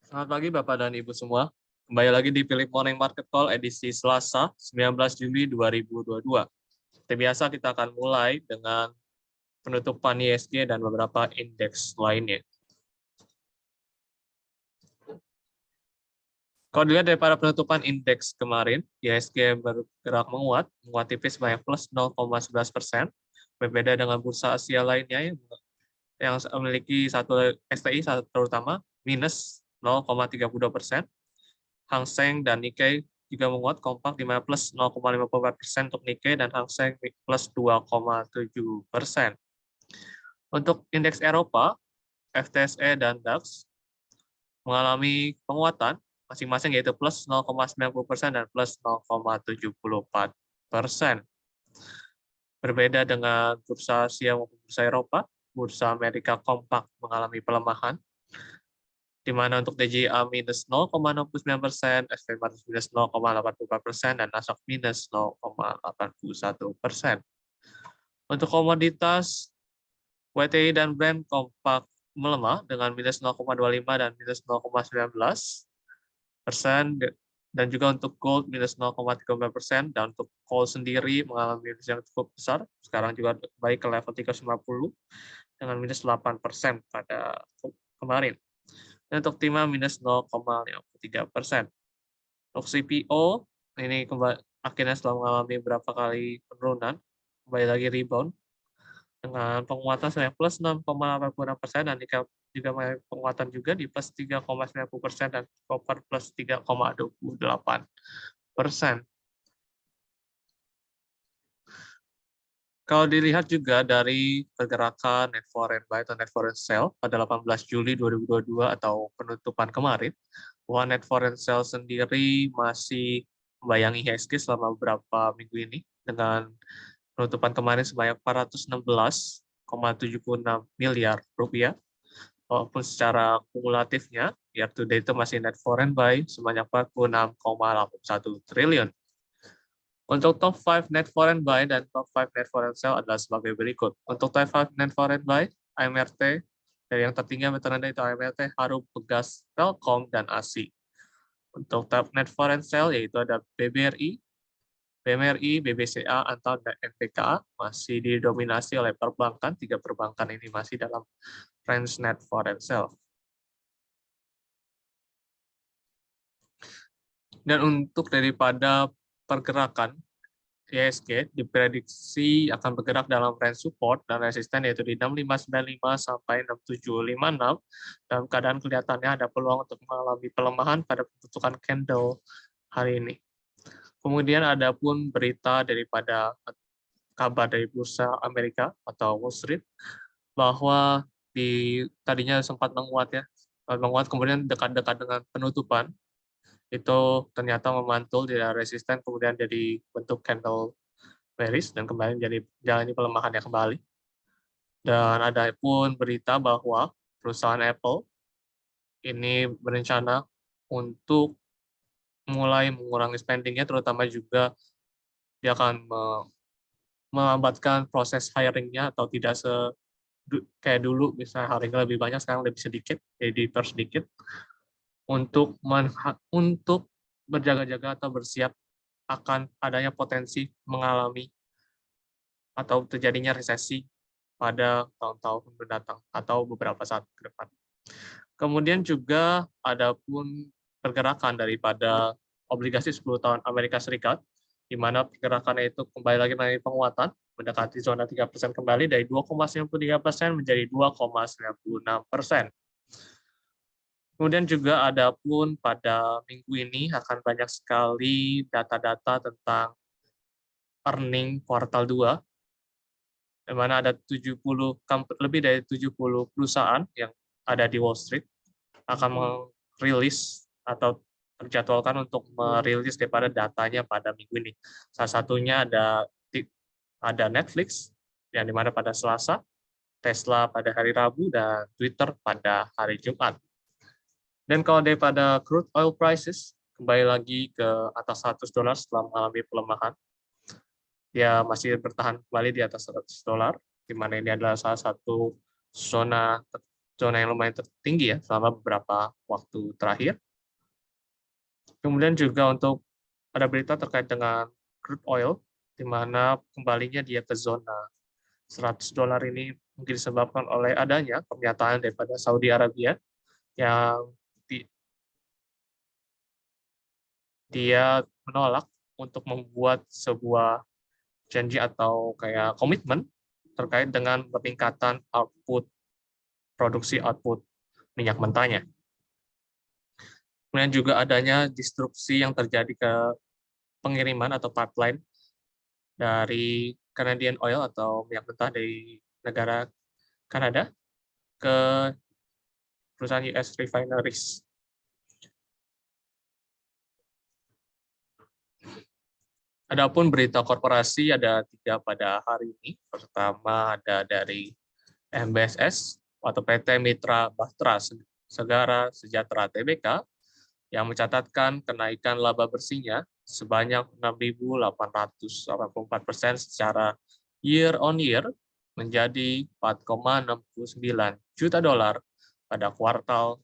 Selamat pagi Bapak dan Ibu semua. Kembali lagi di Philip Morning Market Call edisi Selasa 19 Juli 2022. Seperti biasa kita akan mulai dengan penutupan ISG dan beberapa indeks lainnya. Kalau dilihat daripada penutupan indeks kemarin, ISG bergerak menguat tipis sebanyak plus 0,11%. Berbeda dengan bursa Asia lainnya yang memiliki satu STI terutama minus 0,32%. Hang Seng dan Nikkei juga menguat kompak di mana plus 0,54% untuk Nikkei dan Hang Seng plus 2,7%. Untuk indeks Eropa, FTSE dan DAX mengalami penguatan masing-masing yaitu plus 0,90% dan plus 0,74%. Berbeda dengan bursa Asia maupun bursa Eropa, bursa Amerika kompak mengalami pelemahan, di mana untuk DJA minus 0,69%, SP minus 0,84%, dan Nasdaq minus 0,81%. Untuk komoditas, WTI dan Brent kompak melemah dengan minus 0,25 dan minus 0,19%, dan juga untuk gold minus 0,34%, dan untuk coal sendiri mengalami minus yang cukup besar, sekarang juga baik ke level 350 dengan minus 8% pada kemarin. Dan untuk timah minus 0,53%. Untuk CPO, ini akhirnya setelah mengalami beberapa kali penurunan, kembali lagi rebound, dengan penguatan sebanyak plus 6,86% dan juga penguatan juga di plus 3,90% dan copper plus 3,28%. Kalau dilihat juga dari pergerakan net foreign buy atau net foreign sell pada 18 Juli 2022 atau penutupan kemarin, bahwa net foreign sell sendiri masih membayangi IHSG selama beberapa minggu ini dengan penutupan kemarin sebanyak 416,76 miliar rupiah, walaupun secara kumulatifnya year to date itu masih net foreign buy sebanyak 46,81 triliun. Untuk top 5 net foreign buy dan top 5 net foreign sell adalah sebagai berikut. Untuk top 5 net foreign buy, AMRT, dari yang tertinggi yang terendah itu AMRT, Harum, Pegas, Telkom, dan ASI. Untuk top net foreign sell yaitu ada BBRI, BMRI, BBCA, Antam, dan NPKA masih didominasi oleh perbankan. Tiga perbankan ini masih dalam range net foreign sell. Dan untuk daripada pergerakan IHSG diprediksi akan bergerak dalam range support dan resisten yaitu di 6595 sampai 6756. Dalam keadaan kelihatannya ada peluang untuk mengalami pelemahan pada pembentukan candle hari ini. Kemudian ada pun berita daripada kabar dari bursa Amerika atau Wall Street bahwa tadinya sempat menguat kemudian dekat-dekat dengan penutupan itu ternyata memantul di resisten kemudian jadi bentuk candle bearish dan kembali jadi jalani pelemahannya kembali. Dan ada pun berita bahwa perusahaan Apple ini berencana untuk mulai mengurangi spending-nya, terutama juga dia akan melambatkan proses hiring-nya atau tidak kayak dulu, misalnya hiring lebih banyak, sekarang lebih sedikit, jadi dipersedikit untuk berjaga-jaga atau bersiap akan adanya potensi mengalami atau terjadinya resesi pada tahun-tahun mendatang atau beberapa saat ke depan. Kemudian juga ada pun pergerakan daripada obligasi 10 tahun Amerika Serikat, di mana pergerakannya itu kembali lagi mengalami penguatan, mendekati zona 3% kembali dari 2,93% menjadi 2,96%. Kemudian juga ada pun pada minggu ini akan banyak sekali data-data tentang earning kuartal 2, di mana ada lebih dari 70 perusahaan yang ada di Wall Street akan merilis atau terjadwalkan untuk merilis daripada datanya pada minggu ini. Salah satunya ada Netflix, yang dimana pada Selasa, Tesla pada hari Rabu, dan Twitter pada hari Jumat. Dan kalau daripada crude oil prices, kembali lagi ke atas $100 setelah mengalami pelemahan. Dia masih bertahan kembali di atas $100, di mana ini adalah salah satu zona zona yang lumayan tertinggi ya selama beberapa waktu terakhir. Kemudian juga untuk ada berita terkait dengan crude oil, di mana kembalinya dia ke zona $100 ini mungkin disebabkan oleh adanya pernyataan daripada Saudi Arabia yang dia menolak untuk membuat sebuah janji atau kayak komitmen terkait dengan peningkatan produksi output minyak mentahnya. Kemudian juga adanya disrupsi yang terjadi ke pengiriman atau pipeline dari Canadian Oil atau minyak mentah dari negara Kanada ke perusahaan US refineries. Adapun berita korporasi ada 3 pada hari ini. Pertama ada dari MBSS atau PT Mitra Bahtera Segara Sejahtera Tbk yang mencatatkan kenaikan laba bersihnya sebanyak 6.884% secara year on year menjadi $4,69 juta pada kuartal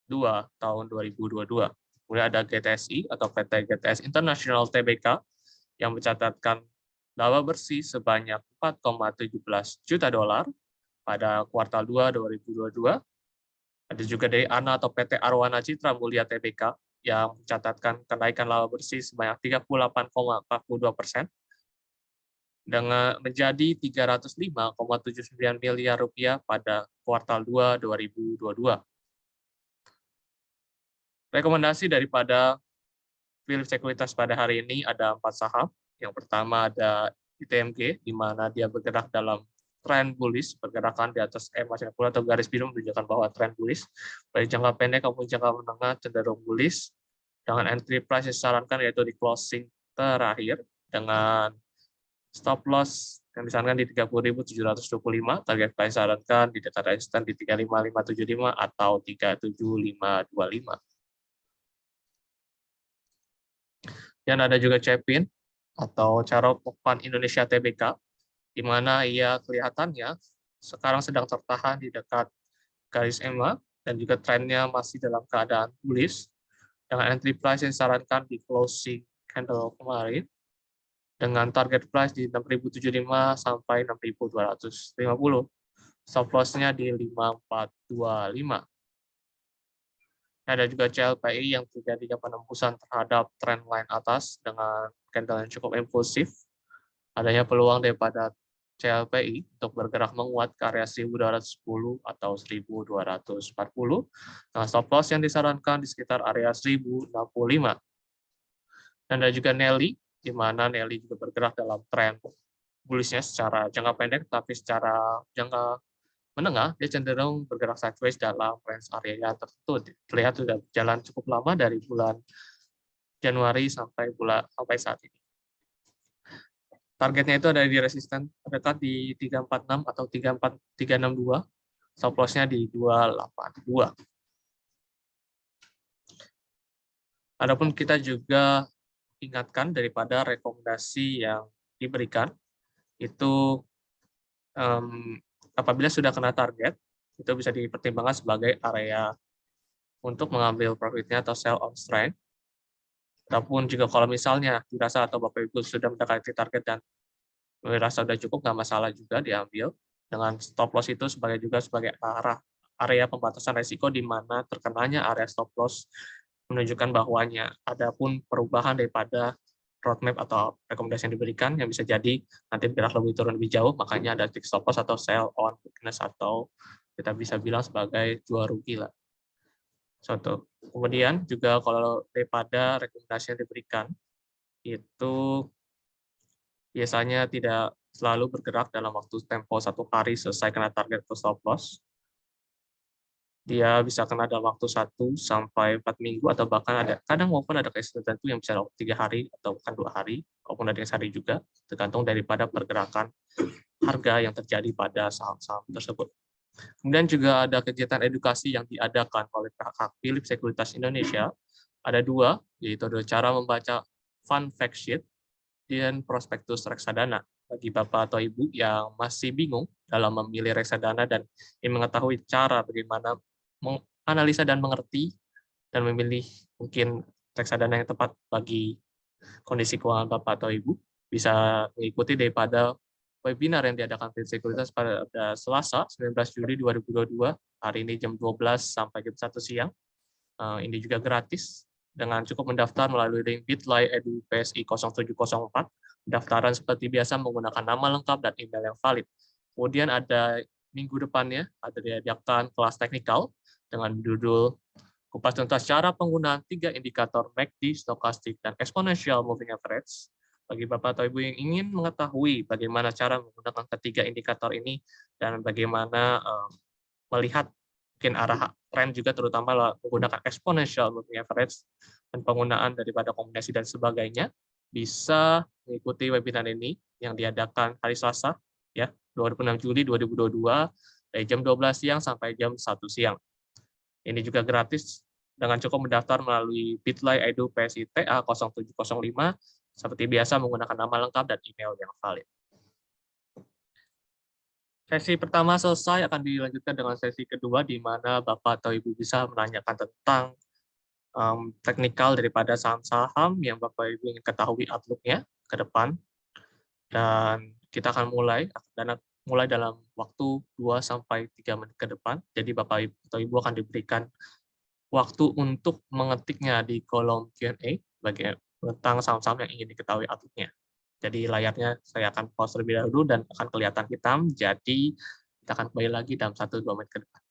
2 tahun 2022. Kemudian ada GTSI atau PT GTS International Tbk yang mencatatkan laba bersih sebanyak $4,17 juta pada kuartal 2 2022. Ada juga dari ANA atau PT Arwana Citra Mulia Tbk yang mencatatkan kenaikan laba bersih sebanyak 38,42% dengan menjadi Rp305,79 miliar pada kuartal 2 2022. Rekomendasi daripada Philips Sekuritas pada hari ini ada 4 saham. Yang pertama ada ITMG, di mana dia bergerak dalam tren bullish, pergerakan di atas EMA 50 atau garis biru menunjukkan bahwa tren bullish. Baik jangka pendek maupun jangka menengah cenderung bullish. Dengan entry price yang disarankan yaitu di closing terakhir dengan stop loss yang disarankan di 30.725, target price disarankan di dekat resisten di 35.575 atau 37.525. Dan ada juga Cepin atau Carop Pokpan Indonesia Tbk, di mana ia kelihatannya sekarang sedang tertahan di dekat garis EMA dan juga trennya masih dalam keadaan bullish dengan entry price yang disarankan di closing candle kemarin dengan target price di 6.075 sampai 6.250. Stop loss-nya di 5.425. Ada juga CLPI yang terjadinya penembusan terhadap trendline atas dengan candle yang cukup impulsif. Adanya peluang daripada CLPI untuk bergerak menguat ke area 1.210 atau 1.240 dengan stop loss yang disarankan di sekitar area 1.065. Dan ada juga Nelly, di mana Nelly juga bergerak dalam tren bullish-nya secara jangka pendek, tapi secara jangka menengah, dia cenderung bergerak sideways dalam range area tertentu. Terlihat sudah berjalan cukup lama dari bulan Januari sampai saat ini. Targetnya itu ada di resisten terdekat di 346 atau 362, stop loss-nya di 282. Adapun kita juga ingatkan daripada rekomendasi yang diberikan, itu apabila sudah kena target, itu bisa dipertimbangkan sebagai area untuk mengambil profitnya atau sell on strength. Ataupun juga kalau misalnya dirasa atau Bapak Ibu sudah mendekati target dan merasa sudah cukup, nggak masalah juga diambil. Dengan stop loss itu sebagai area pembatasan resiko di mana terkenanya area stop loss menunjukkan bahwanya adapun perubahan daripada roadmap atau rekomendasi yang diberikan yang bisa jadi nanti bergerak lebih turun lebih jauh, makanya ada tick stop loss atau sell on weakness atau kita bisa bilang sebagai jual rugi lah. Kemudian juga kalau daripada rekomendasi yang diberikan itu biasanya tidak selalu bergerak dalam waktu tempo 1 hari selesai kena target atau stop loss. Dia bisa kena dalam waktu 1 sampai 4 minggu atau bahkan kadang maupun ada case tertentu yang bisa 3 hari atau bahkan 2 hari, maupun ada 1 hari juga, tergantung daripada pergerakan harga yang terjadi pada saham-saham tersebut. Kemudian juga ada kegiatan edukasi yang diadakan oleh pihak Philips Sekuritas Indonesia. Ada 2, yaitu ada cara membaca fund fact sheet dan prospektus reksadana. Bagi Bapak atau Ibu yang masih bingung dalam memilih reksadana dan ingin mengetahui cara bagaimana menganalisa dan mengerti dan memilih mungkin reksadana yang tepat bagi kondisi keuangan Bapak atau Ibu, bisa mengikuti daripada webinar yang diadakan Fit Sekuritas pada Selasa 19 Juli 2022, hari ini jam 12 sampai jam 1 siang. Ini juga gratis, dengan cukup mendaftar melalui link bit.ly/edu/psi 0704. Pendaftaran seperti biasa menggunakan nama lengkap dan email yang valid. Kemudian ada minggu depannya, ada diadakan kelas teknikal dengan judul kupas tuntas cara penggunaan 3 indikator MACD, stokastik, dan exponential moving average. Bagi Bapak atau Ibu yang ingin mengetahui bagaimana cara menggunakan ketiga indikator ini dan bagaimana melihat mungkin arah tren juga terutama menggunakan exponential moving average dan penggunaan daripada kombinasi dan sebagainya, bisa mengikuti webinar ini yang diadakan hari Selasa ya 26 Juli 2022 dari jam 12 siang sampai jam 1 siang. Ini juga gratis dengan cukup mendaftar melalui bit.ly/edu/psi/ta 0705 seperti biasa menggunakan nama lengkap dan email yang valid. Sesi pertama selesai, akan dilanjutkan dengan sesi kedua di mana Bapak atau Ibu bisa menanyakan tentang teknikal daripada saham-saham yang Bapak Ibu ingin ketahui outlook-nya ke depan. Dan kita akan mulai dalam waktu 2 sampai 3 menit ke depan. Jadi Bapak atau Ibu akan diberikan waktu untuk mengetiknya di kolom Q&A tentang saham-saham yang ingin diketahui outlook-nya. Jadi layarnya saya akan pause terlebih dahulu dan akan kelihatan hitam, jadi kita akan kembali lagi dalam 1-2 menit ke depan.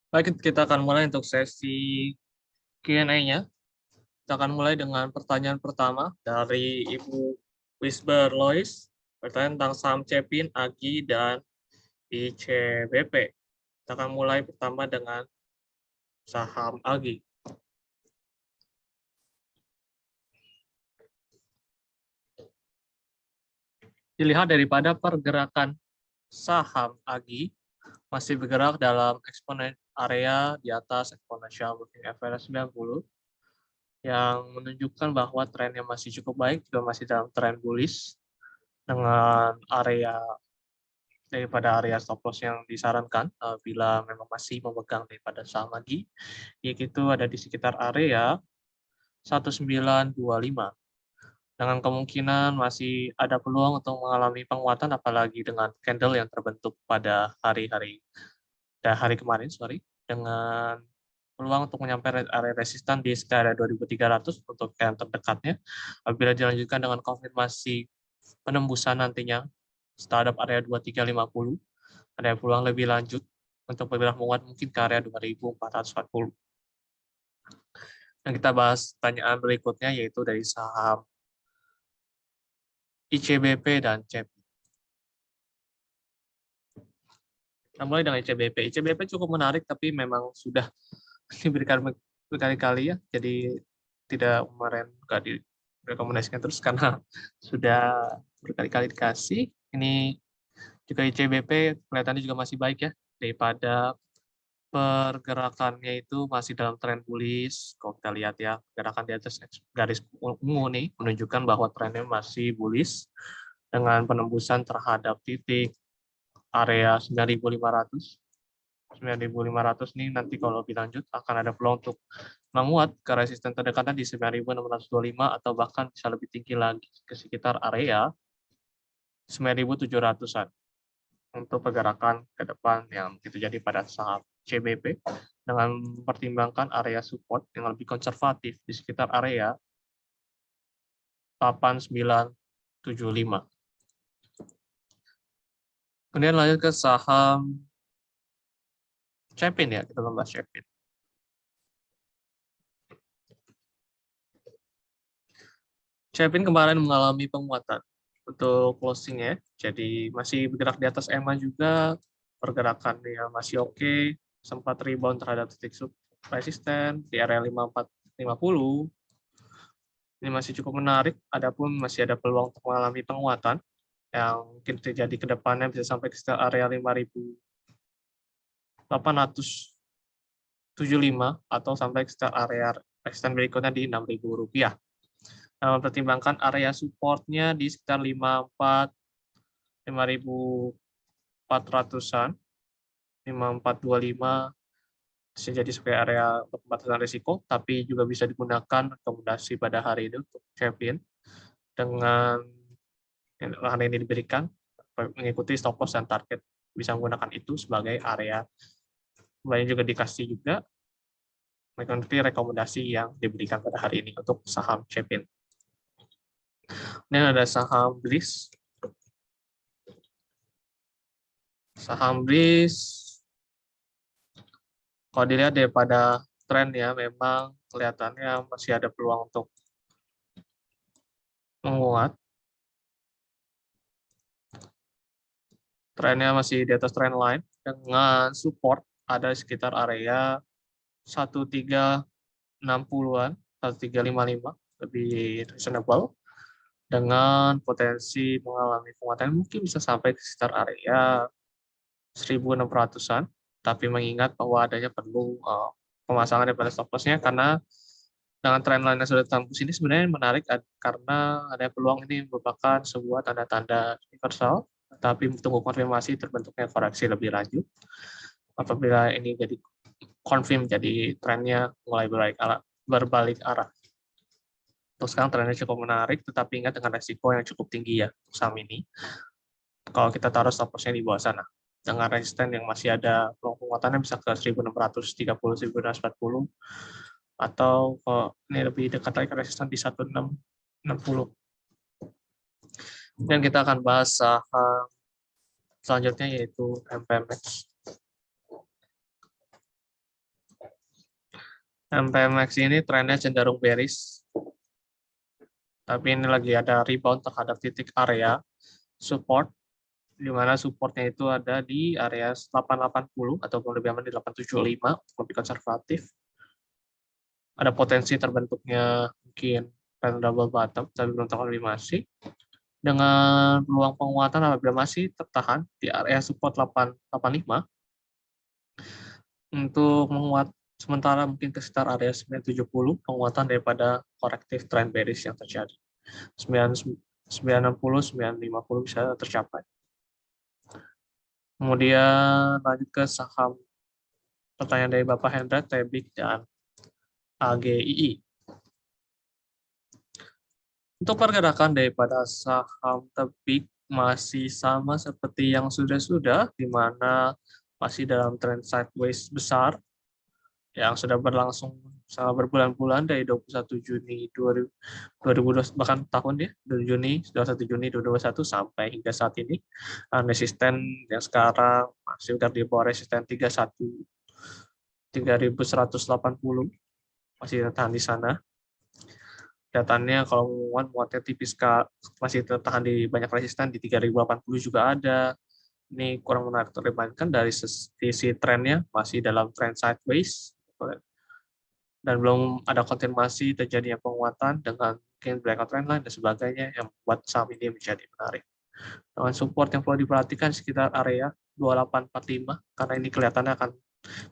Baik, kita akan mulai untuk sesi Q&A-nya. Kita akan mulai dengan pertanyaan pertama dari Ibu Wisber Lois, bertanya tentang saham Cepin, Agi, dan ICBP. Kita akan mulai pertama dengan saham Agi. Dilihat daripada pergerakan saham Agi, masih bergerak dalam area di atas exponential moving average 90, yang menunjukkan bahwa trennya masih cukup baik, juga masih dalam tren bullish, dengan daripada area stop loss yang disarankan bila memang masih memegang daripada saham lagi, yaitu ada di sekitar area 1925. Dengan kemungkinan masih ada peluang untuk mengalami penguatan, apalagi dengan candle yang terbentuk pada hari kemarin, dengan peluang untuk menyampai area resistan di sekitar 2.300 untuk yang terdekatnya. Apabila dilanjutkan dengan konfirmasi penembusan nantinya terhadap area 2350, ada peluang lebih lanjut untuk bergerak menguat mungkin ke area 2440. Dan kita bahas pertanyaan berikutnya, yaitu dari saham ICBP dan CEP. Kita mulai dengan ICBP. ICBP cukup menarik, tapi memang sudah diberikan berkali-kali ya, jadi tidak kemarin nggak direkomendasikan terus karena sudah berkali-kali dikasih. Ini juga ICBP kelihatannya juga masih baik ya, daripada pergerakannya itu masih dalam tren bullish. Kalau kita lihat ya, pergerakan di atas garis ungu nih menunjukkan bahwa trennya masih bullish dengan penembusan terhadap titik area 9.500. 9.500 nih nanti kalau lebih lanjut akan ada peluang untuk menguat ke resisten terdekatnya di 9.625 atau bahkan bisa lebih tinggi lagi ke sekitar area 9.700-an untuk pergerakan ke depan yang terjadi pada saham CBP, dengan mempertimbangkan area support yang lebih konservatif di sekitar area 8975. Kemudian lanjut ke saham Cepin ya, kita membahas Cepin. Cepin kemarin mengalami penguatan untuk closing-nya, jadi masih bergerak di atas EMA juga, pergerakannya masih oke, sempat rebound terhadap titik resisten di area 5450. Ini masih cukup menarik, adapun masih ada peluang untuk mengalami penguatan yang mungkin terjadi ke depannya bisa sampai ke area 5.875 atau sampai ke area resisten berikutnya di Rp6.000. Mempertimbangkan area supportnya di sekitar 5.400-an, 5.425 bisa jadi sebagai area untuk pembatasan risiko, tapi juga bisa digunakan rekomendasi pada hari ini untuk Kevin dengan lahan ini diberikan mengikuti stop loss dan target, bisa menggunakan itu sebagai area. Kemudian juga dikasih juga mengikuti rekomendasi yang diberikan pada hari ini untuk saham Cepin. Ini ada saham Bliss. Saham Bliss, kalau dilihat daripada tren ya, memang kelihatannya masih ada peluang untuk menguat. Trennya masih di atas trend line dengan support ada di sekitar area 1360-an, 1355, lebih reasonable, dengan potensi mengalami penguatan mungkin bisa sampai ke sekitar area 1.600-an, tapi mengingat bahwa adanya perlu pemasangan daripada stop loss-nya, karena dengan trend line yang sudah tembus ini sebenarnya menarik karena ada peluang ini merupakan sebuah tanda-tanda universal, tapi tunggu konfirmasi terbentuknya koreksi lebih lanjut. Apabila ini jadi confirm, jadi trennya mulai berbalik arah. Untuk sekarang trennya cukup menarik, tetapi ingat dengan resiko yang cukup tinggi ya saham ini. Kalau kita taruh stop loss-nya di bawah sana, dengan resisten yang masih ada peluang penguatannya bisa ke 1.630, 1.640, atau ini lebih dekat lagi ke resisten di 1.660. Dan kita akan bahas saham selanjutnya, yaitu MPMX. MPMX ini trennya cenderung bearish, tapi ini lagi ada rebound terhadap titik area support, di mana supportnya itu ada di area 880 ataupun lebih aman di 875 untuk lebih konservatif. Ada potensi terbentuknya mungkin pattern double bottom, tapi belum terkonfirmasi. Dengan peluang penguatan apabila masih tertahan di area support 885 untuk menguat sementara mungkin ke sekitar area 970, penguatan daripada korektif trend bearish yang terjadi. 960, 950 bisa tercapai. Kemudian lanjut ke saham, pertanyaan dari Bapak Hendra, Tebik, dan AGII. Untuk pergerakan daripada saham Tebik masih sama seperti yang sudah-sudah, di mana masih dalam trend sideways besar yang sudah berlangsung selama berbulan-bulan dari 21 Juni 2020, bahkan tahun ya, 21 Juni 2021 sampai hingga saat ini. Resisten yang sekarang masih berada di bawah resisten 3180, masih tertahan di sana. Datanya kalau muatnya tipis, masih tertahan di banyak resisten di 3080 juga ada. Ini kurang menarik terlibatkan dari sisi trennya masih dalam trend sideways, dan belum ada konfirmasi terjadinya penguatan dengan mungkin breakout trendline dan sebagainya yang membuat saham ini menjadi menarik. Dengan support yang perlu diperhatikan sekitar area 2845, karena ini kelihatannya akan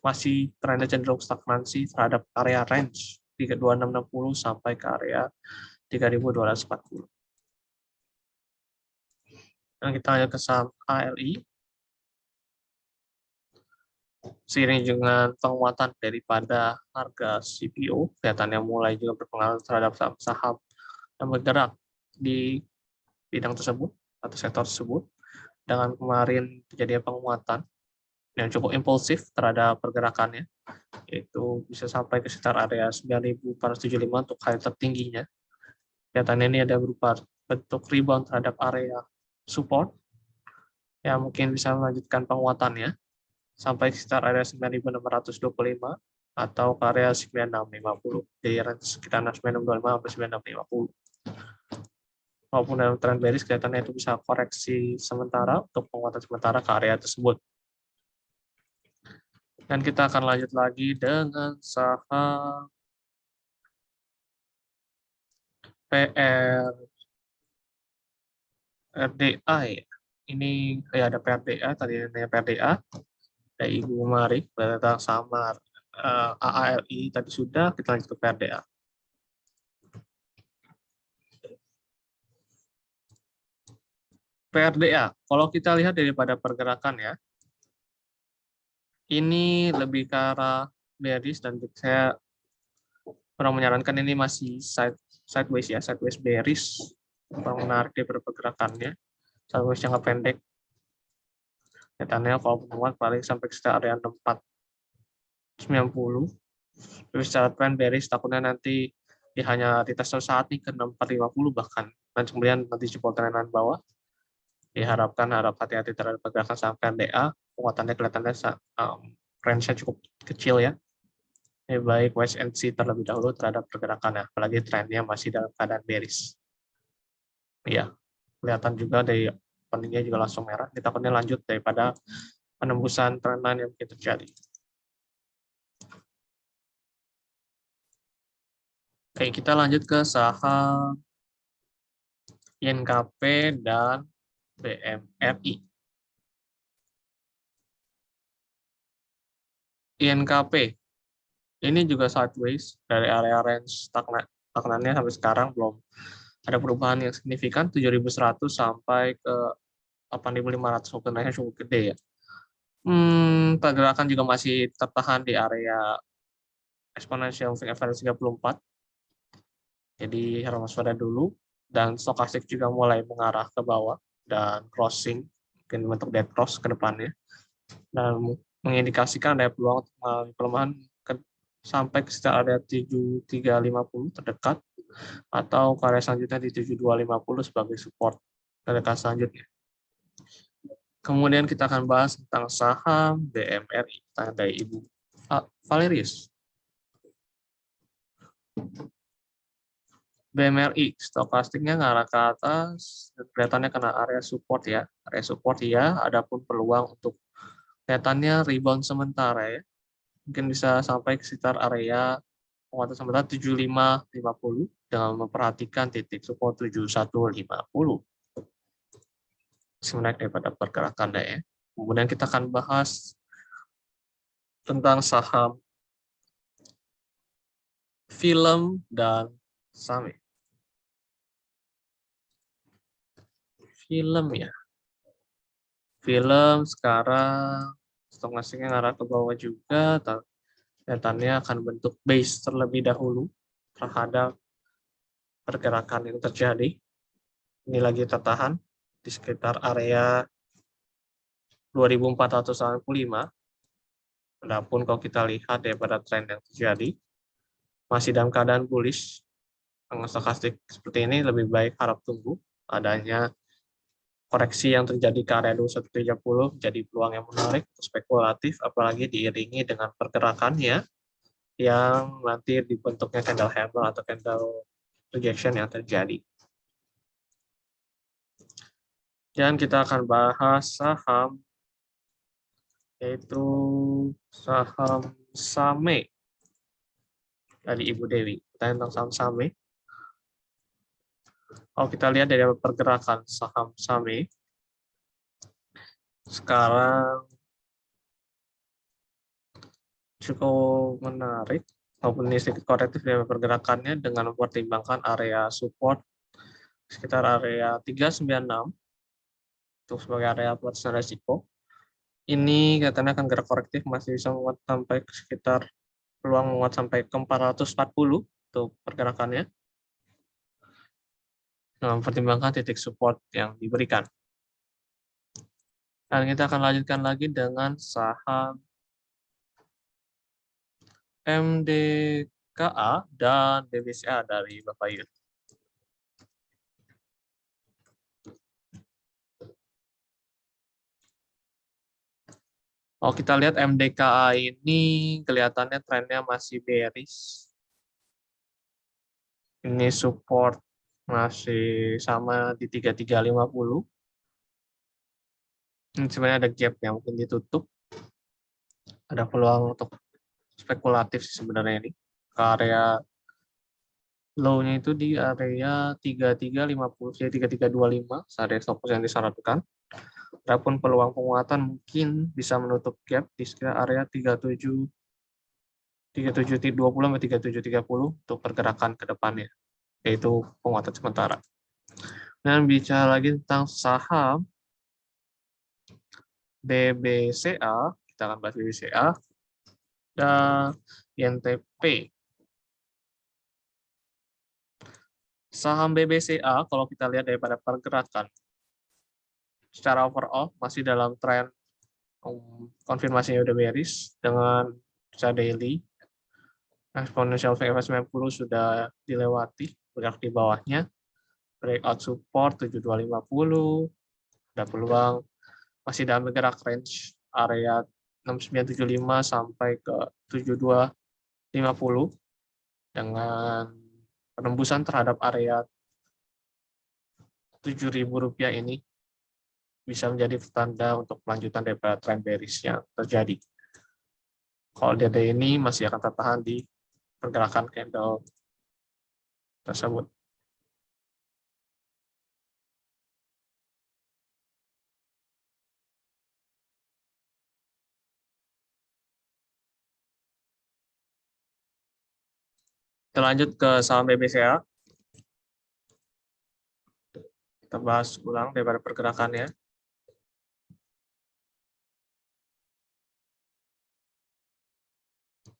masih trennya cenderung stagnansi terhadap area range 2660 sampai ke area 3240. Dan kita lanjut ke saham ALI. Seiring dengan penguatan daripada harga CPO, kelihatannya mulai juga berpengaruh terhadap saham-saham yang bergerak di bidang tersebut atau sektor tersebut. Dengan kemarin terjadinya penguatan yang cukup impulsif terhadap pergerakannya, yaitu bisa sampai ke sekitar area 9.475 untuk high tertingginya. Kelihatannya ini ada berupa bentuk rebound terhadap area support yang mungkin bisa melanjutkan penguatannya sampai sekitar area 9.625 atau ke area 9650, jadi sekitar 9625 sampai 9650. Walaupun dalam trend bearish kelihatannya itu bisa koreksi sementara untuk penguatan sementara ke area tersebut. Dan kita akan lanjut lagi dengan saham PRDA ya. Ini ya ada PRDA, tadi ada PRDA. Ada Ibu Mari, tentang sama AALI tadi sudah, kita lanjut ke PRDA. PRDA, kalau kita lihat daripada pergerakan ya, ini lebih ke arah bearish dan saya kurang menyarankan ini masih sideways ya, sideways bearish, kurang menarik daripada pergerakannya, sideways jangka pendek. Kelihatannya kalau menguat paling sampai ke area 6490. Terus secara trend bearish takutnya nanti hanya dites saat nih ke 6450 bahkan, dan kemudian nanti jebol trendan bawah. Diharapkan hati-hati terhadap pergerakan saham PRDA, penguatannya kelihatannya range-nya cukup kecil ya. Lebih baik wait and see terlebih dahulu terhadap pergerakannya, apalagi trennya masih dalam keadaan bearish. Iya, kelihatan juga dari openingnya juga langsung merah. Kita takutnya lanjut daripada penembusan trendline yang mungkin terjadi. Oke, kita lanjut ke saham INKP dan BMRI. INKP ini juga sideways dari area range stagnannya sampai sekarang belum ada perubahan yang signifikan, 7.100 sampai ke 8.500, naiknya cukup gede ya. Pergerakan juga masih tertahan di area exponential moving average 34. Jadi harus waspada dulu, dan stokastik juga mulai mengarah ke bawah dan crossing, mungkin bentuk dead cross ke depannya, dan mengindikasikan ada peluang untuk mengalami pelemahan sampai ke sekitar area 7350 terdekat, atau ke area selanjutnya di 7250 sebagai support terdekat selanjutnya. Kemudian kita akan bahas tentang saham BMRI, tanya dari Ibu Valerius. BMRI, stokastiknya ngarah ke atas, kelihatannya kena area support ya. Area support ya, adapun peluang untuk kelihatannya rebound sementara ya. Mungkin bisa sampai ke sekitar area penguatan sementara 75.50 dengan memperhatikan titik support 71.50. Sebenarnya daripada pergerakannya ya. Kemudian kita akan bahas tentang saham film dan saham film ya. Film sekarang stokastiknya ngarah ke bawah juga, kelihatannya akan bentuk base terlebih dahulu terhadap pergerakan yang terjadi. Ini lagi tertahan di sekitar area 2485. Adapun kalau kita lihat daripada tren yang terjadi, masih dalam keadaan bullish, stokastik seperti ini lebih baik harap tunggu adanya koreksi yang terjadi ke area 2130 jadi peluang yang menarik, spekulatif, apalagi diiringi dengan pergerakannya yang nanti dibentuknya candle hammer atau candle rejection yang terjadi. Dan kita akan bahas saham, yaitu saham SAME dari Ibu Dewi. Kita tentang saham SAME. Kalau kita lihat dari pergerakan saham SAME, sekarang cukup menarik, walaupun ini sedikit korektif dari pergerakannya dengan mempertimbangkan area support sekitar area 396 untuk sebagai area pelaksanaan risiko. Ini katanya akan gerak korektif masih bisa menguat sampai sekitar peluang menguat sampai ke 440 untuk pergerakannya dengan mempertimbangkan titik support yang diberikan. Dan kita akan lanjutkan lagi dengan saham MDKA dan BBCA dari Bapak Yud. Kalau kita lihat MDKA ini kelihatannya trennya masih bearish. Ini support masih sama di 3350. Ini sebenarnya ada gap yang mungkin ditutup. Ada peluang untuk spekulatif sih sebenarnya ini. Ke area low-nya itu di area 3350, jadi 3325, area stop loss yang disarankan. Adapun peluang penguatan mungkin bisa menutup gap di sekitar area 3720 sampai 3730 untuk pergerakan ke depannya, yaitu penguatan sementara. Dan bicara lagi tentang saham BBCA, kita akan bahas BBCA dan INTP. Saham BBCA kalau kita lihat daripada pergerakan secara overall masih dalam tren konfirmasinya udah bearish dengan secara daily. Exponential VF 90 sudah dilewati, bergerak di bawahnya. Breakout support 7250, ada peluang masih dalam bergerak range area 6975 sampai ke 7250 dengan penembusan terhadap area Rp7.000 ini bisa menjadi pertanda untuk kelanjutan daripada tren bearish yang terjadi. Kalau DD ini masih akan tertahan di pergerakan candle tersebut. Kita lanjut ke saham BBCA. Kita bahas ulang daripada pergerakannya.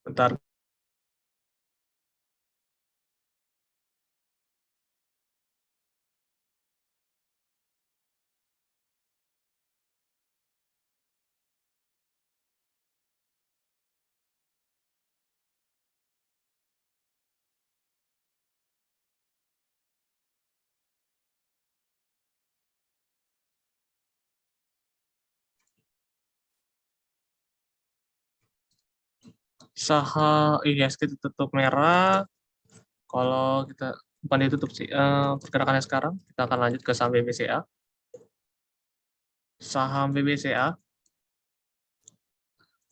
Bentar. Saham IHSG tutup merah, Kalau kita bukan ditutup sih pergerakannya sekarang, kita akan lanjut ke saham BBCA. Saham BBCA,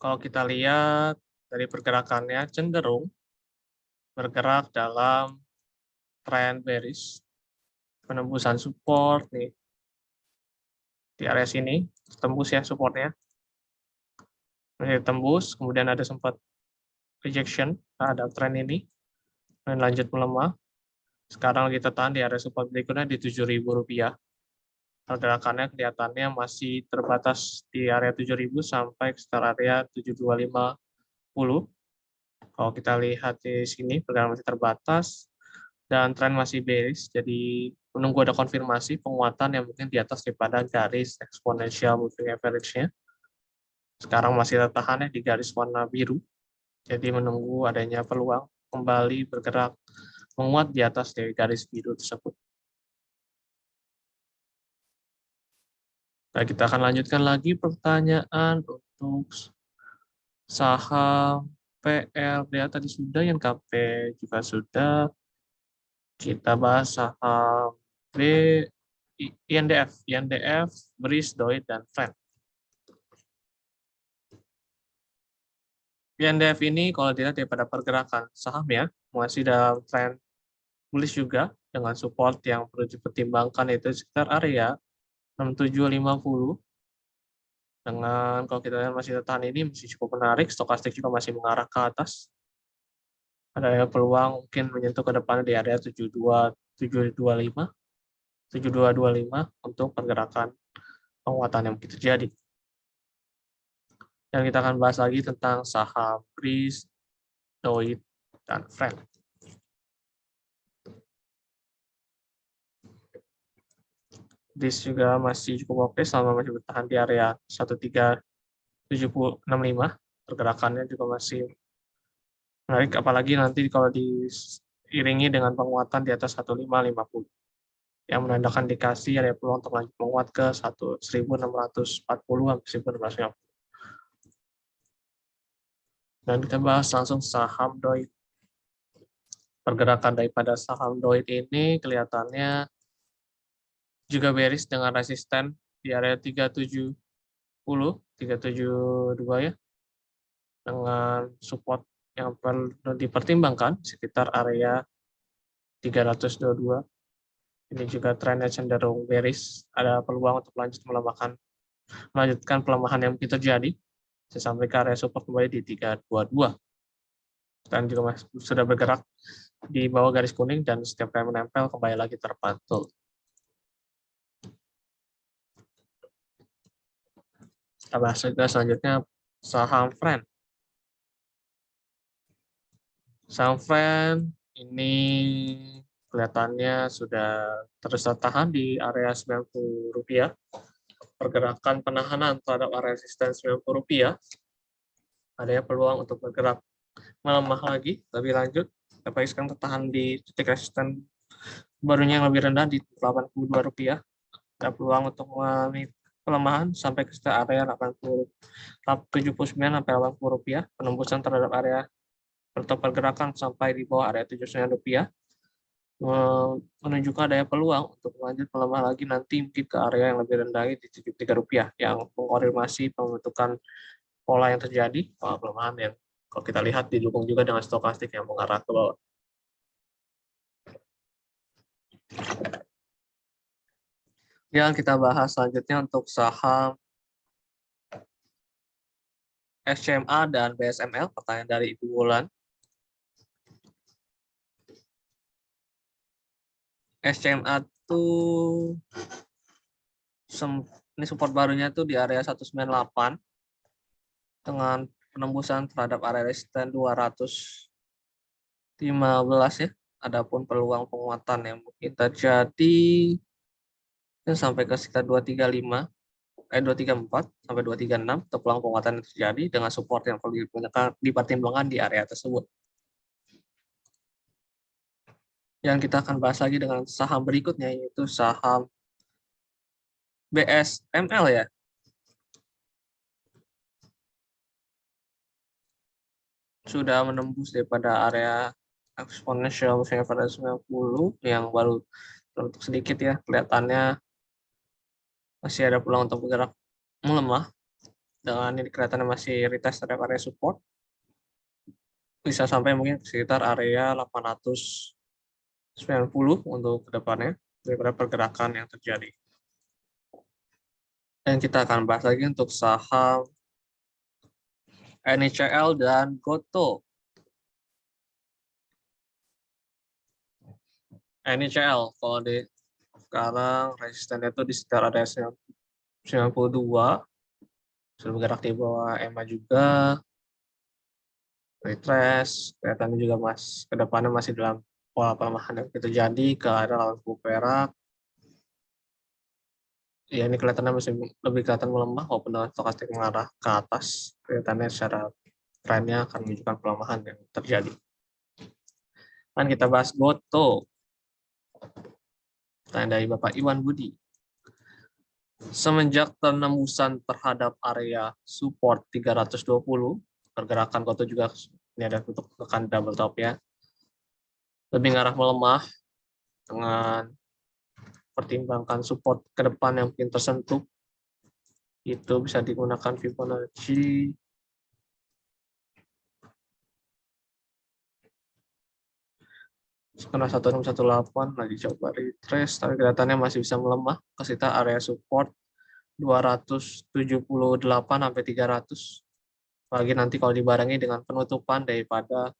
kalau kita lihat dari pergerakannya cenderung bergerak dalam tren bearish, penembusan support nih di area sini, tembus ya supportnya, masih tembus, kemudian ada sempat rejection terhadap tren ini, dan lanjut melemah. Sekarang kita tahan di area support berikutnya di Rp7.000. Pergerakannya kelihatannya masih terbatas di area 7.000 sampai sekitar area 7.250. Kalau kita lihat di sini, pergerakan masih terbatas dan tren masih bearish, jadi menunggu ada konfirmasi penguatan yang mungkin di atas daripada garis exponential moving average-nya. Sekarang masih tertahan di garis warna biru, jadi menunggu adanya peluang kembali bergerak menguat di atas dari garis biru tersebut. Nah, kita akan lanjutkan lagi pertanyaan untuk saham PLDA tadi sudah, yang KP juga sudah. Kita bahas saham INDF, Breeze, Doit, dan Friend. INDF ini kalau dilihat daripada pergerakan sahamnya masih dalam tren bullish juga, dengan support yang perlu dipertimbangkan itu sekitar area 6750. Dengan kalau kita lihat masih tertahan ini masih cukup menarik, stokastik juga masih mengarah ke atas. Ada peluang mungkin menyentuh ke depannya di area 7225 untuk pergerakan penguatan yang begitu terjadi. Dan kita akan bahas lagi tentang saham Breeze, Doit, dan Friend. Breeze juga masih cukup oke selama masih bertahan di area 13.765. Pergerakannya juga masih menarik, apalagi nanti kalau diiringi dengan penguatan di atas 1550 yang menandakan indikasi ada peluang untuk lanjut menguat ke 1640 sampai 1650. Dan kita bahas langsung saham Doit. Pergerakan daripada saham Doit ini kelihatannya juga bearish dengan resisten di area 370, 372 ya, dengan support yang perlu dipertimbangkan sekitar area 322. Ini juga trennya cenderung bearish, ada peluang untuk melanjutkan pelemahan yang mungkin terjadi sampai ke area support kembali di 322. Dan juga sudah bergerak di bawah garis kuning dan setiap kali menempel kembali lagi terpantul. Kita bahas juga selanjutnya saham Friend. Saham Friend ini kelihatannya sudah terus tertahan di area Rp90. Pergerakan penahanan terhadap area resisten Rp90. Adanya peluang untuk bergerak melemah lagi lebih lanjut. Tapi sekarang tertahan di titik resisten barunya yang lebih rendah di Rp82. Ada peluang untuk mengalami pelemahan sampai ke area 79 sampai Rp80. Penembusan terhadap area pergerakan sampai di bawah area Rp79 menunjukkan adanya peluang untuk lanjut melemah lagi nanti mungkin ke area yang lebih rendah di Rp73 yang mengkonfirmasi pembentukan pola yang terjadi, pola pelemahan yang kalau kita lihat didukung juga dengan stokastik yang mengarah ke bawah. Yang kita bahas selanjutnya untuk saham SCMA dan BSML, pertanyaan dari Ibu Wulan. SCMA tuh ini support barunya tuh di area 198 dengan penembusan terhadap area resisten 215 ya. Adapun peluang penguatan yang mungkin terjadi sampai ke sekitar 234 sampai 236 untuk peluang penguatan yang terjadi dengan support yang perlu dipertimbangkan di area tersebut. Yang kita akan bahas lagi dengan saham berikutnya yaitu saham BSML ya. Sudah menembus daripada area eksponensial misalnya pada 90 yang baru terbentuk sedikit ya, kelihatannya masih ada peluang untuk bergerak melemah. Dengan ini kelihatannya masih retest terhadap area support, bisa sampai mungkin sekitar area 890 untuk kedepannya daripada pergerakan yang terjadi. Dan kita akan bahas lagi untuk saham NICL dan GoTo. NICL kalau di sekarang resistennya itu di sekitar area 92, sudah bergerak di bawah EMA juga, retrace, kelihatannya juga kedepannya masih dalam pola pelemahan yang terjadi ke arah lawan suku perak. Ya ini kelihatannya masih lebih kelihatan melemah walaupun dengan stokastik mengarah ke atas. Kelihatannya secara trennya akan menunjukkan pelemahan yang terjadi. Dan kita bahas GoTo. Tanya dari Bapak Iwan Budi. Semenjak penembusan terhadap area support 320, pergerakan GoTo juga ini ada untuk tekan double top ya. Lebih ngarah melemah dengan pertimbangkan support ke depan yang mungkin tersentuh. Itu bisa digunakan Fibonacci sekitar 1618 lagi coba retrace, tapi kelihatannya masih bisa melemah ke sekitar area support 278 sampai 300. Lagi nanti kalau dibarengi dengan penutupan daripada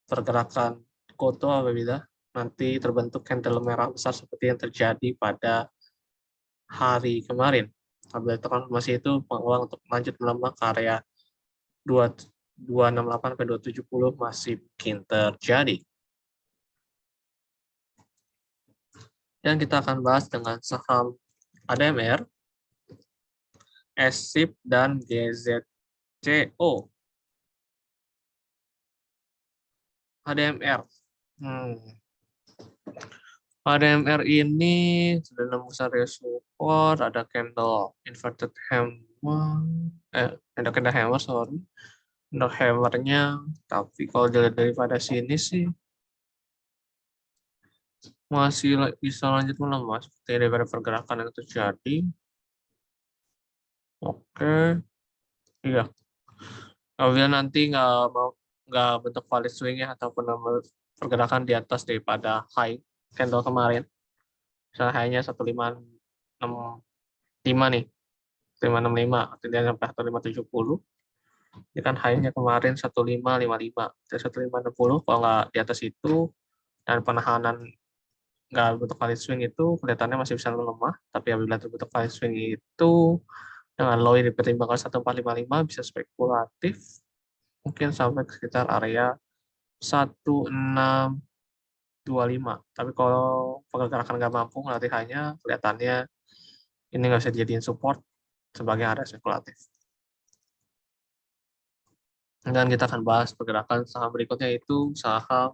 pergerakan GoTo apabila nanti terbentuk candle merah besar seperti yang terjadi pada hari kemarin. Apabila konfirmasi itu peluang untuk lanjut melemah ke area 268 sampai 270 masih mungkin terjadi. Dan kita akan bahas dengan saham ADMR, SIP, dan GZCO. ADMR. ADMR ini sudah nembus area support, ada candle inverted hammer, ada candle hammer, sorry. Candle hammernya, tapi kalau dilihat daripada sini sih masih bisa lanjut melemah seperti daripada pergerakan yang terjadi. Oke, iya. Apabila nanti nggak bentuk valid swing ya ataupun pergerakan di atas daripada high candle kemarin, misalnya high-nya 1565 nih, 1565 artinya sampai 1570. Ini kan high-nya kemarin 1555, 1560 kalau nggak di atas itu dan penahanan nggak bentuk valid swing itu kelihatannya masih bisa melemah, tapi apabila terbentuk valid swing itu dengan low yang dipertimbangkan 1455 bisa spekulatif mungkin sampai ke sekitar area 1625. Tapi kalau pergerakan nggak mampu melatih hanya kelihatannya ini nggak bisa dijadiin support sebagai area spekulatif. Dan kita akan bahas pergerakan saham berikutnya yaitu saham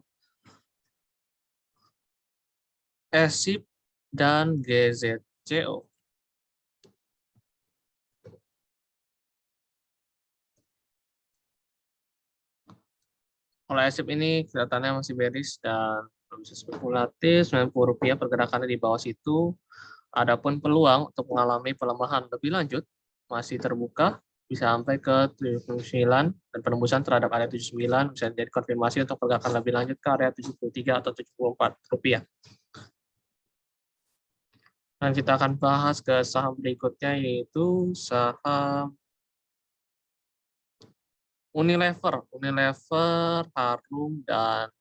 SIP dan GZCO. Kalau SIP ini kelihatannya masih bearish dan belum bisa spekulatif, Rp90 pergerakannya di bawah situ. Adapun peluang untuk mengalami pelemahan lebih lanjut masih terbuka, bisa sampai ke 79 dan penembusan terhadap area 79 bisa jadi konfirmasi untuk pergerakan lebih lanjut ke area 73 atau Rp74. Dan kita akan bahas ke saham berikutnya yaitu saham Unilever, Harum, dan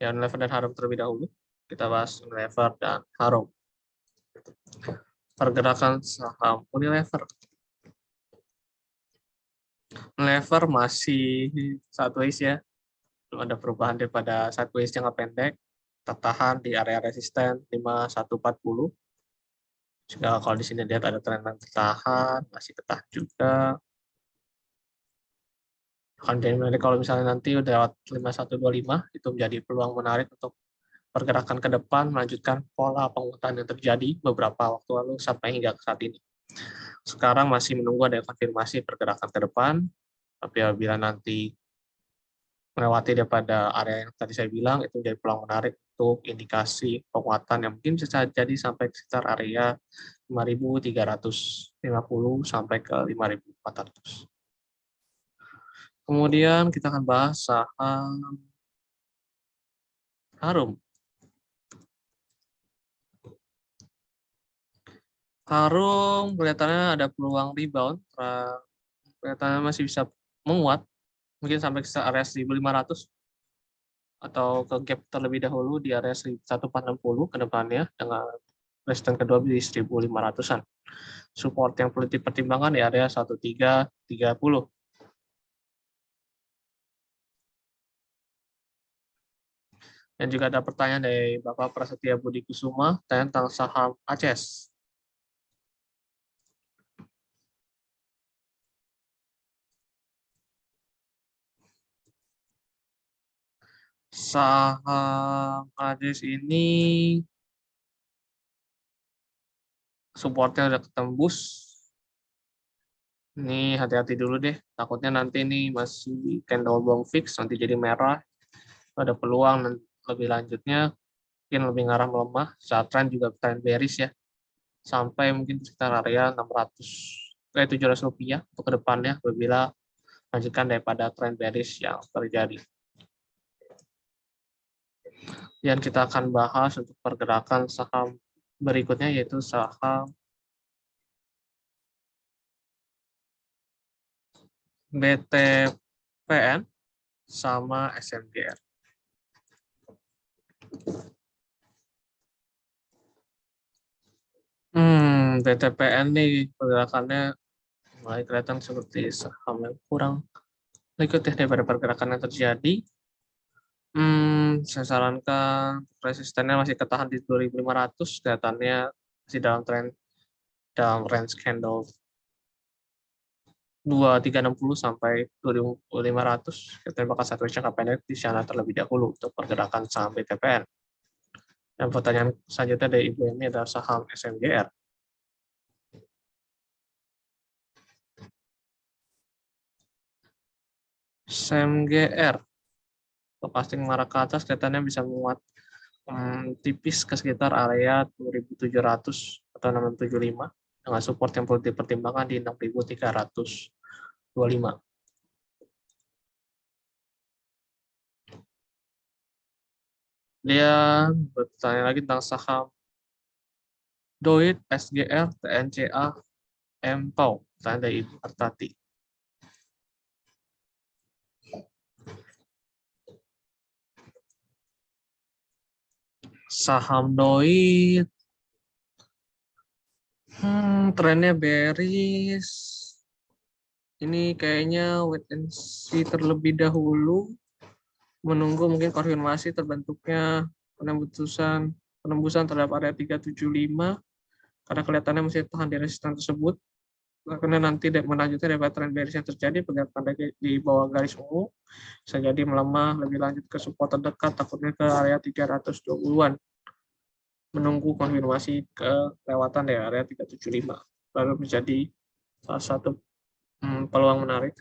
Unilever dan Harum terlebih dahulu. Kita bahas Unilever dan Harum. Pergerakan saham Unilever. Unilever masih sideways ya. Belum ada perubahan daripada sideways jangka pendek. Tertahan di area resisten 5140. Jika kalau di sini lihat ada tren yang tertahan, masih tertahan juga. Akan jadi menarik kalau misalnya nanti udah lewat 5125, itu menjadi peluang menarik untuk pergerakan ke depan, melanjutkan pola penguatan yang terjadi beberapa waktu lalu sampai hingga saat ini. Sekarang masih menunggu ada konfirmasi pergerakan ke depan, tapi apabila nanti melewati daripada area yang tadi saya bilang, itu jadi peluang menarik untuk indikasi penguatan yang mungkin bisa jadi sampai sekitar area 5.350 sampai ke 5.400. Kemudian kita akan bahas saham Harum. Harum kelihatannya ada peluang rebound, kelihatannya masih bisa menguat, mungkin sampai ke area 1.500 atau ke gap terlebih dahulu di area 1.460 ke depannya dengan resistance kedua di 1.500-an. Support yang perlu dipertimbangkan di area 1.330. Dan juga ada pertanyaan dari Bapak Prasetya Budi Kusuma tentang saham ACES. Saham ACES ini supportnya udah ketembus. Ini hati-hati dulu deh, takutnya nanti ini masih candle long fix, nanti jadi merah. Ada peluang lebih lanjutnya, mungkin lebih ngarah melemah, saat trend juga trend bearish ya, sampai mungkin sekitar area 700 rupiah untuk ke depannya, apabila lanjutkan daripada trend bearish yang terjadi. Dan kita akan bahas untuk pergerakan saham berikutnya, yaitu saham BTPN sama SMGR. BTPN nih pergerakannya mulai kelihatan seperti saham yang kurang liquid ya daripada pergerakan yang terjadi. Saya sarankan resistennya masih ketahan di 2.500, kelihatannya masih dalam range candle 2.360 sampai 2.500. Kita bakal satu jangka pendek di sana terlebih dahulu untuk pergerakan saham BTPN. Dan pertanyaan selanjutnya dari Ibu ini adalah saham SMGR. SMGR pasti mengarah ke atas, kelihatannya bisa menguat tipis ke sekitar area 2.700 atau 675 dengan support yang perlu dipertimbangkan di 6.325. Dia bertanya lagi tentang saham DOIT, SGR, TNCA, MPAU. Pertanyaan dari Ibu Artati. Saham DOIT, trennya bearish. Ini kayaknya wait and see terlebih dahulu, menunggu mungkin konfirmasi terbentuknya penembusan terhadap area 375, karena kelihatannya masih tahan di resisten tersebut. Karena nanti melanjutkan dari tren bearish yang terjadi, pergerakan di bawah garis ungu bisa jadi melemah lebih lanjut ke support terdekat, takutnya ke area 320-an. Menunggu konfirmasi kelewatan dari area 375, baru menjadi salah satu peluang menarik.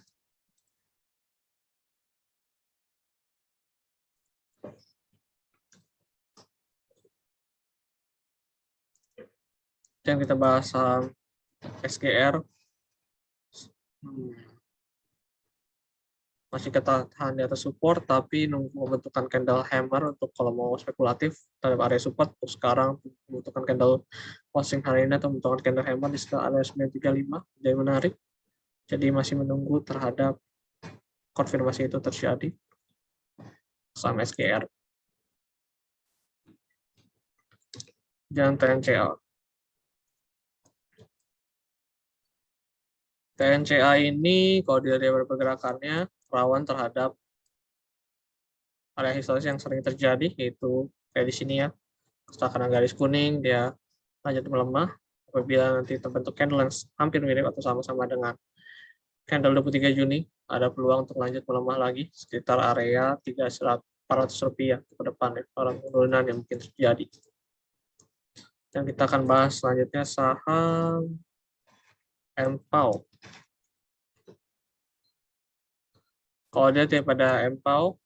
Dan kita bahas saham SGR. Masih ketahan di atas support, tapi nunggu pembentukan candle hammer untuk kalau mau spekulatif terhadap area support. Untuk sekarang pembentukan candle closing hari ini atau pembentukan candle hammer di sekitar area 935 jadi menarik. Jadi masih menunggu terhadap konfirmasi itu terjadi. Saham SGR. Dan TNCA. TNCA ini kalau dilihat dari pergerakannya rawan terhadap area historis yang sering terjadi, yaitu kayak di sini ya, setelah garis kuning dia lanjut melemah apabila nanti terbentuk candle yang hampir mirip atau sama-sama dengan candle 23 Juni, ada peluang untuk lanjut melemah lagi sekitar area 3.400 rupiah ke depan ya, penurunan yang mungkin terjadi. Dan kita akan bahas selanjutnya saham MPAU. Kalau dia daripada MPAU,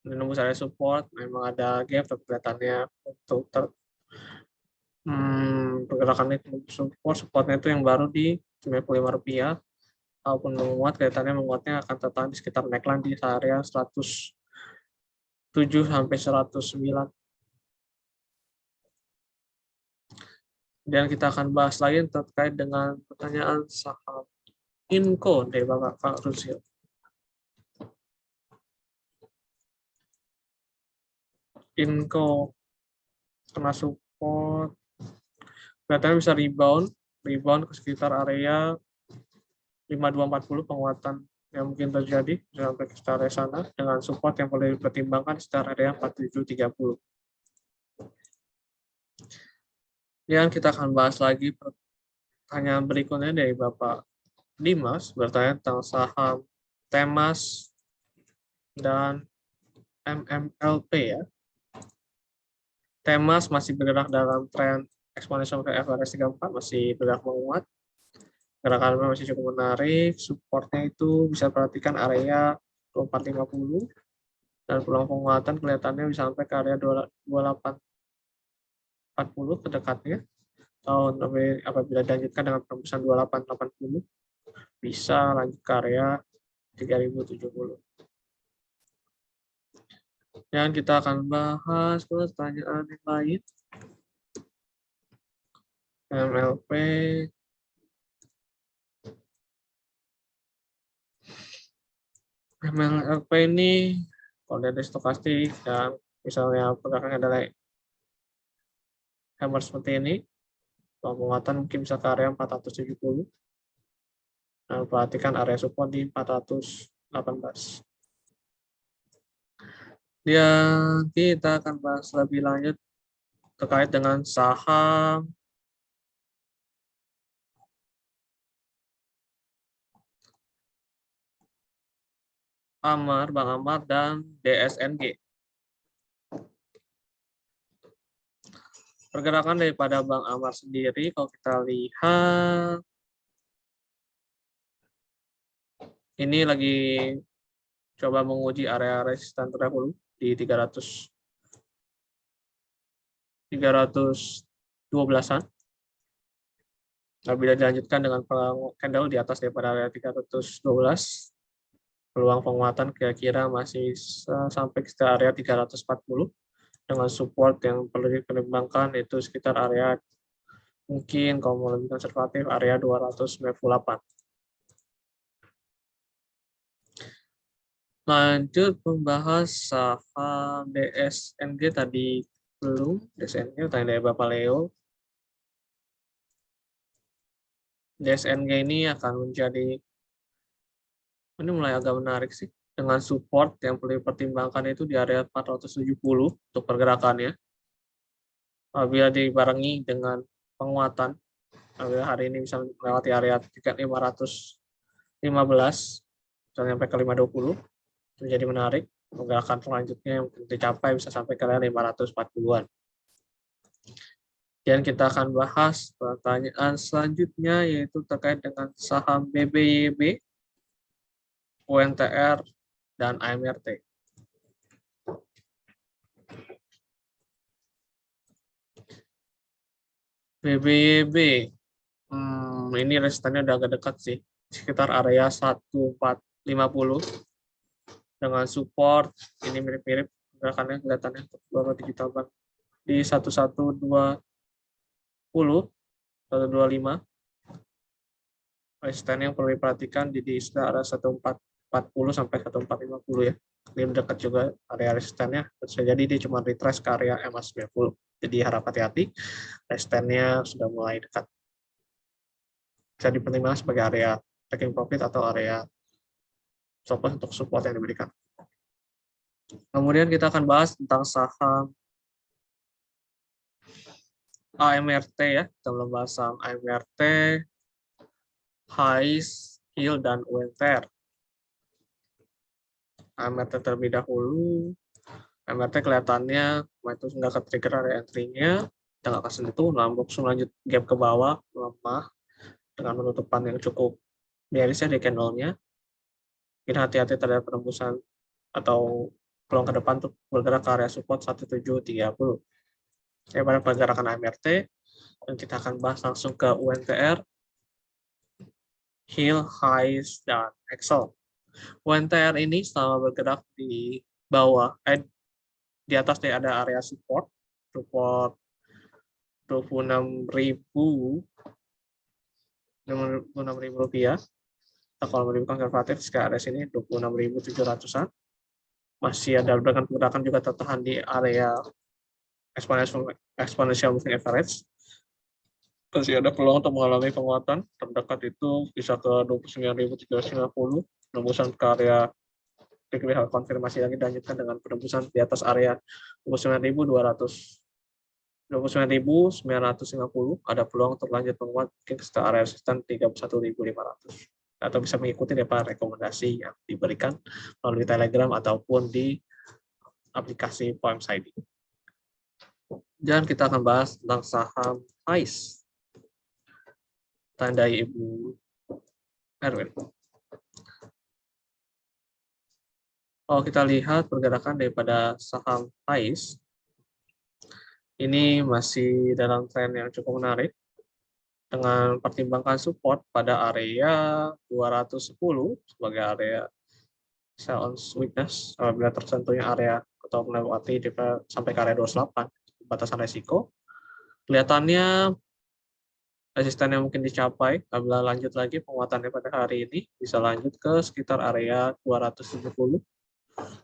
menembus area support, memang ada gap, tapi kelihatannya untuk pergerakannya supportnya itu yang baru di Rp95, walaupun menguat, kelihatannya menguatnya akan tetap di sekitar neckline di area 107 sampai 109. Dan kita akan bahas lagi terkait dengan pertanyaan saham Inco dari Bapak Rusil. Inco kena support, kelihatannya bisa rebound ke sekitar area 5240, penguatan yang mungkin terjadi sampai ke area sana dengan support yang perlu dipertimbangkan di sekitar area 4730. Yang kita akan bahas lagi pertanyaan berikutnya dari Bapak Dimas, bertanya tentang saham Temas dan MMLP ya. Temas masih bergerak dalam tren eksponensial ke FRS 34, masih bergerak menguat. Gerakannya masih cukup menarik, supportnya itu bisa perhatikan area 2450 dan peluang penguatan kelihatannya bisa sampai ke area 2840 terdekatnya. Tahun apabila dilanjutkan dengan penembusan 2880 bisa lanjut ke area 3070. Dan kita akan bahas pertanyaan yang lain. MLP. MLP ini kalau dari stokastik dan misalnya pergerakannya adalah hammer seperti ini, penguatan mungkin bisa ke area 470. Nah, perhatikan area support di 418. Dan kita akan bahas lebih lanjut terkait dengan saham Bang Amar dan DSNG. Pergerakan daripada Bang Amar sendiri, kalau kita lihat, ini lagi coba menguji area resisten terdahulu di 312-an. Nah, bila dilanjutkan dengan candle di atas daripada area 312, peluang penguatan kira-kira masih sampai ke area 340 dengan support yang perlu dipertimbangkan itu sekitar area, mungkin kalau mau lebih konservatif, area 298. Lanjut membahas saham DSNG tadi belum. DSNG tanya dari Bapak Leo. DSNG ini akan menjadi, ini mulai agak menarik sih, dengan support yang perlu dipertimbangkan itu di area 470 untuk pergerakannya. Apabila dibarengi dengan penguatan, apabila hari ini bisa melewati area 515 sampai ke 520, menjadi menarik. Pergerakan selanjutnya yang dicapai bisa sampai ke area 540-an. Dan kita akan bahas pertanyaan selanjutnya, yaitu terkait dengan saham BBYB, UNTR, dan AMRT. BBYB, ini resistennya udah agak dekat sih, sekitar area 1450 dengan support ini mirip-mirip gerakannya, kelihatannya baru digital bank di 1120 125. Resisten yang perlu diperhatikan di area 1440 sampai 1450 ya. Ini dekat juga area resistennya. Bisa jadi dia cuma retrace ke area MA90. Jadi harap hati-hati, resistennya sudah mulai dekat. Bisa dipertimbangkan sebagai area taking profit atau area stop loss untuk support yang diberikan. Kemudian kita akan bahas tentang saham AMRT ya. Kita belum bahas saham AMRT, HIS, HIL, dan UNTR. AMRT terlebih dahulu. AMRT kelihatannya itu nggak ke-trigger area entry-nya, kita nggak kasih itu, langsung lanjut gap ke bawah, melemah, dengan penutupan yang cukup miris ya di candle-nya. Mungkin hati-hati terhadap penembusan atau peluang ke depan untuk bergerak ke area support 1730. Pada pergerakan AMRT, dan kita akan bahas langsung ke UNTR, Hill, Highs, dan Excel. UNTR ini selama bergerak di bawah, di atas ada area support 26.000 rupiah. Kalau mau konservatif sekarang area sini 26.700-an. Masih ada pergerakan juga tertahan di area exponential moving average. Masih ada peluang untuk mengalami penguatan. Terdekat itu bisa ke 29.350, penembusan ke area konfirmasi lagi dilanjutkan dengan penembusan di atas area 29.950. Ada peluang untuk lanjut menguat mungkin ke area resisten 31.500, atau bisa mengikuti rekomendasi yang diberikan melalui Telegram ataupun di aplikasi POEMS ID. Dan kita akan bahas tentang saham HICE. Tandai Ibu Erwin. Kalau kita lihat pergerakan daripada saham HICE, ini masih dalam tren yang cukup menarik, dengan pertimbangkan support pada area 210 sebagai area sell on weakness, apabila tersentuhnya area atau melewati sampai ke area 28, batasan resiko. Kelihatannya resisten yang mungkin dicapai apabila lanjut lagi penguatannya pada hari ini bisa lanjut ke sekitar area 270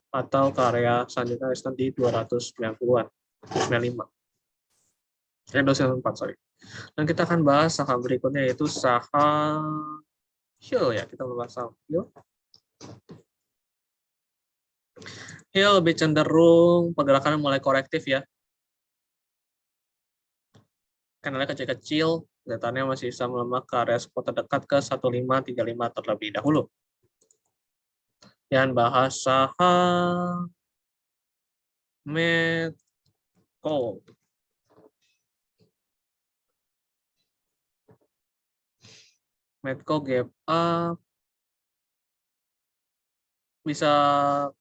atau ke area selanjutnya resisten di 290-an, 95. 294, sorry. Dan kita akan bahas saham berikutnya yaitu saham Hill ya. Kita membahas saham Hill. Hill lebih cenderung pergerakannya mulai korektif ya. Kanalnya kecil-kecil, kelihatannya masih bisa melemah ke area support terdekat ke 1535 terlebih dahulu. Dan bahas saham Medco. Medco gap up bisa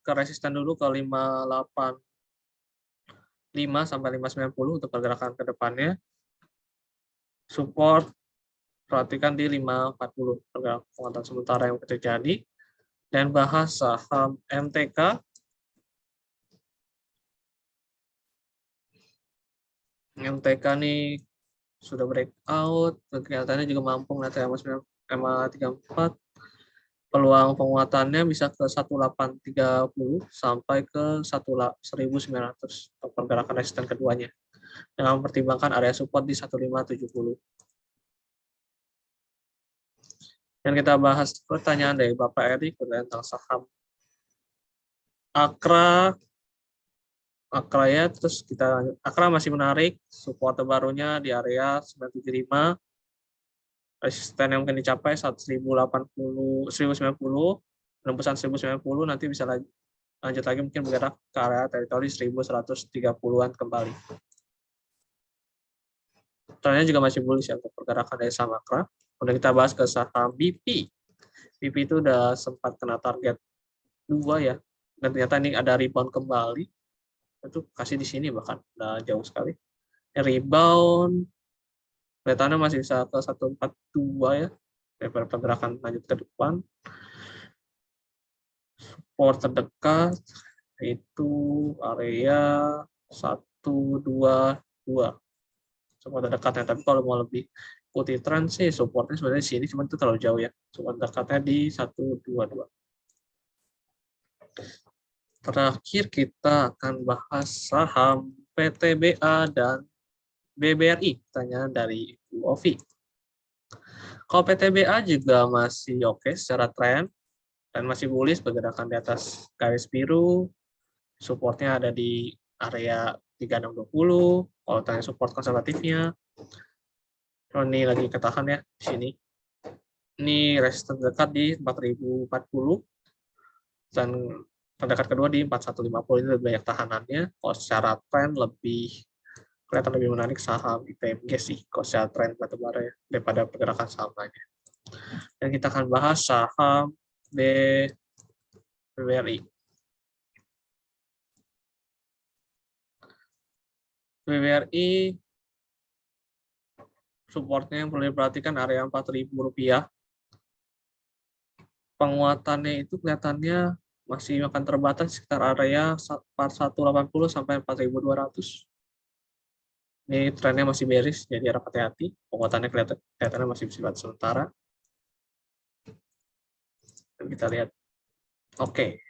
ke resisten dulu ke 585 sampai 590 untuk pergerakan ke depannya. Support perhatikan di 540 pergerakan penguatan sementara yang terjadi. Dan bahas saham MTK. MTK nih sudah breakout, kelihatannya juga mampu melihat MA34. Peluang penguatannya bisa ke 1830 sampai ke 1900 untuk pergerakan resisten keduanya, dengan mempertimbangkan area support di 1570. Dan kita bahas pertanyaan dari Bapak Eri tentang saham Akra. Akra ya, terus kita lanjut. Akra masih menarik, support terbarunya di area 975, resisten yang mungkin dicapai 1080, 1090, penembusan 1090, nanti bisa lanjut lagi mungkin bergerak ke area teritori 1130-an kembali. Trennya juga masih bullish ya untuk pergerakan dari saham Akra. Kemudian kita bahas ke saham BP. BP itu udah sempat kena target 2 ya, dan ternyata ini ada rebound kembali. Itu kasih di sini bahkan udah jauh sekali. Rebound kelihatannya masih bisa ke 142 ya, daripada pergerakan lanjut ke depan. Support terdekat itu area 122 support terdekatnya, tapi kalau mau lebih ikuti tren sih supportnya sebenarnya di sini, cuma itu terlalu jauh ya. Support terdekatnya di 122. Terakhir kita akan bahas saham PTBA dan BBRI, pertanyaan dari Bu Ovi. Kalau PTBA juga masih oke secara tren dan masih bullish, pergerakan di atas garis biru, supportnya ada di area 3620, kalau tanya support konservatifnya. Ini lagi ketahan ya di sini. Ini resisten terdekat di 4040 dan terdekat kedua di 4150, ini lebih banyak tahanannya. Kalau secara tren lebih kelihatan lebih menarik saham IPMG sih, kalau secara tren batubara ya, daripada pergerakan saham lainnya. Dan kita akan bahas saham BBRI. BBRI supportnya yang perlu diperhatikan area Rp4.000. Penguatannya itu kelihatannya masih akan terbatas sekitar area 4180 sampai 4.200. Ini trennya masih bearish, jadi harap hati-hati. Penguatannya kelihatannya masih bersifat sementara. Dan kita lihat. Oke.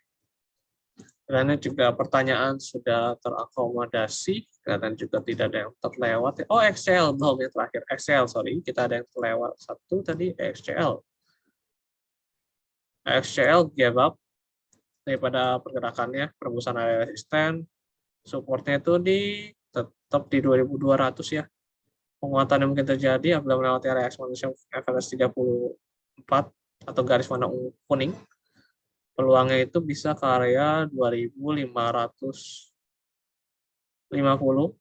Karena juga pertanyaan sudah terakomodasi, kelihatan juga tidak ada yang terlewat. Oh, XCL belum yang terakhir. XCL, sorry, kita ada yang terlewat satu tadi, XCL. XCL gave up daripada pergerakannya, perebusan area resisten, supportnya itu tetap di 2200 ya. Penguatan yang mungkin terjadi apabila melewati area eksponensial FLS 34 atau garis warna kuning. Peluangnya itu bisa ke area 2550, 2540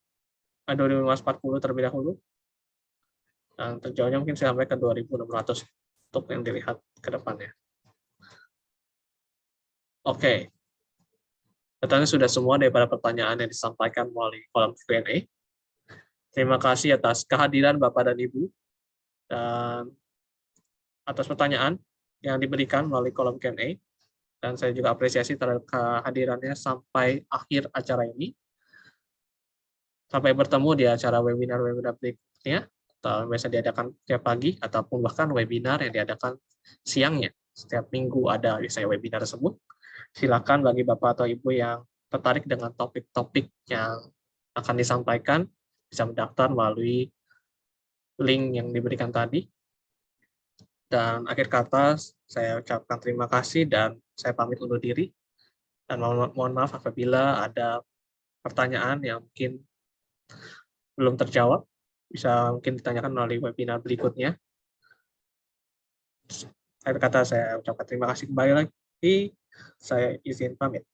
terlebih dahulu. Dan terjauhnya mungkin sampai ke 2600 untuk yang dilihat ke depannya. Oke. Katanya sudah semua daripada pertanyaan yang disampaikan melalui kolom Q&A. Terima kasih atas kehadiran Bapak dan Ibu dan atas pertanyaan yang diberikan melalui kolom Q&A. Dan saya juga apresiasi terhadap kehadirannya sampai akhir acara ini. Sampai bertemu di acara webinar-webinar berikutnya, atau biasa diadakan tiap pagi, ataupun bahkan webinar yang diadakan siangnya. Setiap minggu ada biasanya webinar tersebut. Silakan bagi Bapak atau Ibu yang tertarik dengan topik-topik yang akan disampaikan, bisa mendaftar melalui link yang diberikan tadi. Dan akhir kata, saya ucapkan terima kasih dan saya pamit undur diri. Dan mohon maaf apabila ada pertanyaan yang mungkin belum terjawab, bisa mungkin ditanyakan melalui webinar berikutnya. Akhir kata, saya ucapkan terima kasih kembali lagi. Saya izin pamit.